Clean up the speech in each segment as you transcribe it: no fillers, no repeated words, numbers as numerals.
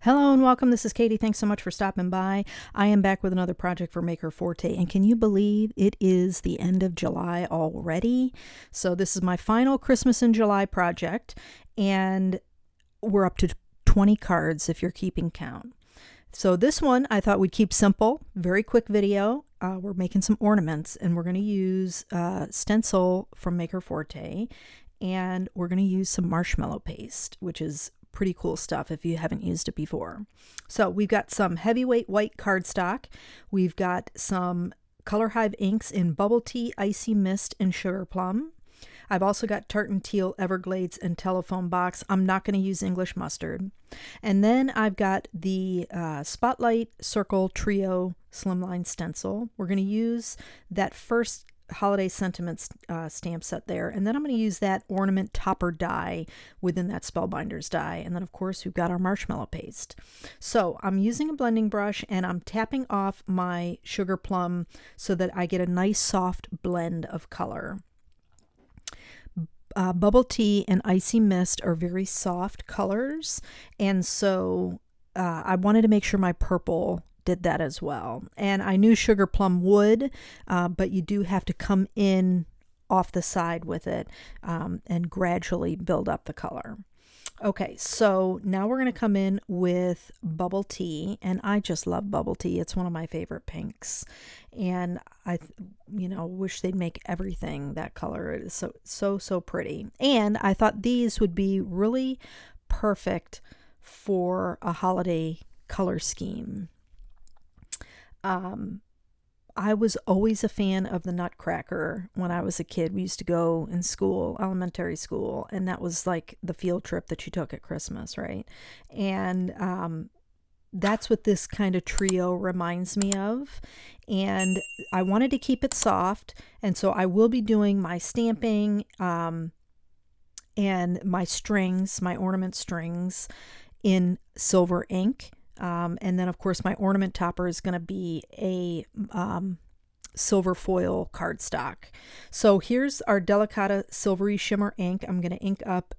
Hello and welcome. This is Katie. Thanks so much for stopping by. I am back with another project for Maker Forte, and can you believe it is the end of July already? So this is my final Christmas in July project, and we're up to 20 cards if you're keeping count. So this one I thought we'd keep simple, very quick video. We're making some ornaments, and we're going to use stencil from Maker Forte, and we're going to use some marshmallow paste, which is pretty cool stuff if you haven't used it before. So we've got some heavyweight white cardstock. We've got some Color Hive inks in Bubble Tea, Icy Mist, and Sugar Plum. I've also got Tartan Teal, Everglades, and Telephone Box. I'm not going to use English Mustard. And then I've got the Spotlight Circle Trio Slimline Stencil. We're going to use that first Holiday Sentiments stamp set there, and then I'm going to use that ornament topper die within that Spellbinders die, and then of course we've got our marshmallow paste. So I'm using a blending brush and I'm tapping off my Sugar Plum so that I get a nice soft blend of color. Bubble Tea and Icy Mist are very soft colors, and so I wanted to make sure my purple did that as well. And I knew Sugar Plum would, but you do have to come in off the side with it and gradually build up the color. Okay, so now we're going to come in with Bubble Tea, and I just love Bubble Tea. It's one of my favorite pinks, and I wish they'd make everything that color. It is so pretty. And I thought these would be really perfect for a holiday color scheme. I was always a fan of the Nutcracker when I was a kid. We used to go in school, elementary school, and that was like the field trip that you took at Christmas, right? And that's what this kind of trio reminds me of. And I wanted to keep it soft, and so I will be doing my stamping and my strings, my ornament strings in silver ink. And then, of course, my ornament topper is going to be a silver foil cardstock. So here's our Delicata Silvery Shimmer ink. I'm going to ink up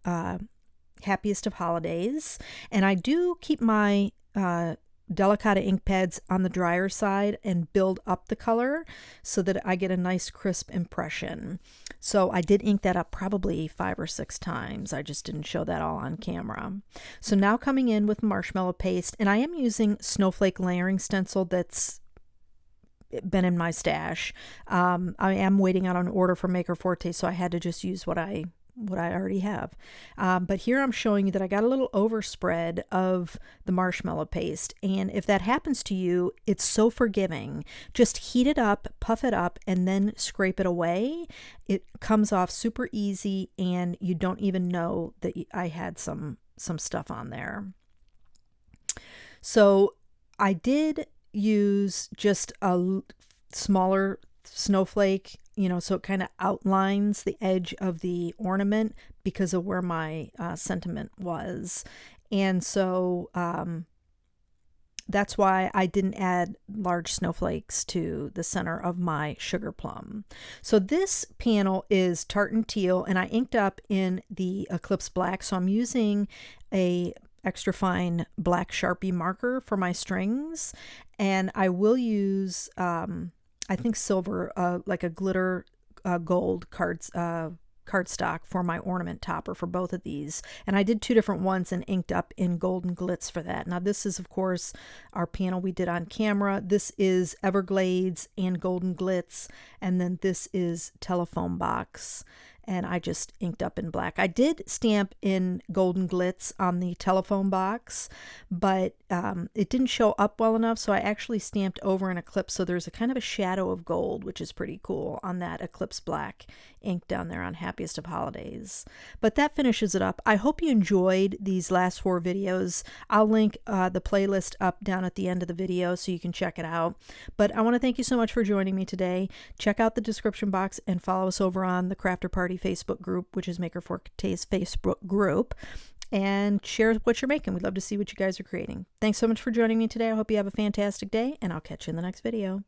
Happiest of Holidays. And I do keep my Delicata ink pads on the drier side and build up the color so that I get a nice crisp impression. So I did ink that up probably 5 or 6 times. I just didn't show that all on camera. So now coming in with marshmallow paste, and I am using snowflake layering stencil that's been in my stash. I am waiting out on an order from Maker Forte, so I had to just use what I already have. But here I'm showing you that I got a little overspread of the marshmallow paste. And if that happens to you, it's so forgiving. Just heat it up, puff it up, and then scrape it away. It comes off super easy, and you don't even know that I had some stuff on there. So I did use just a smaller snowflake, so it kind of outlines the edge of the ornament because of where my sentiment was. And so that's why I didn't add large snowflakes to the center of my Sugar Plum. So this panel is Tartan Teal, and I inked up in the Eclipse Black. So I'm using a extra fine black Sharpie marker for my strings, and I will use I think silver, like a glitter gold cardstock for my ornament topper for both of these. And I did 2 different ones and inked up in golden glitz for that. Now this is, of course, our panel we did on camera. This is Everglades and golden glitz, and then this is Telephone Box. And I just inked up in black. I did stamp in golden glitz on the Telephone Box, but it didn't show up well enough, so I actually stamped over an Eclipse, so there's a kind of a shadow of gold, which is pretty cool on that Eclipse Black ink down there on Happiest of Holidays. But that finishes it up. I hope you enjoyed these last 4 videos. I'll link the playlist up down at the end of the video so you can check it out. But I want to thank you so much for joining me today. Check out the description box and follow us over on the Crafter Party Facebook group, which is Maker Forte's Facebook group, and share what you're making. We'd love to see what you guys are creating. Thanks so much for joining me today. I hope you have a fantastic day, and I'll catch you in the next video.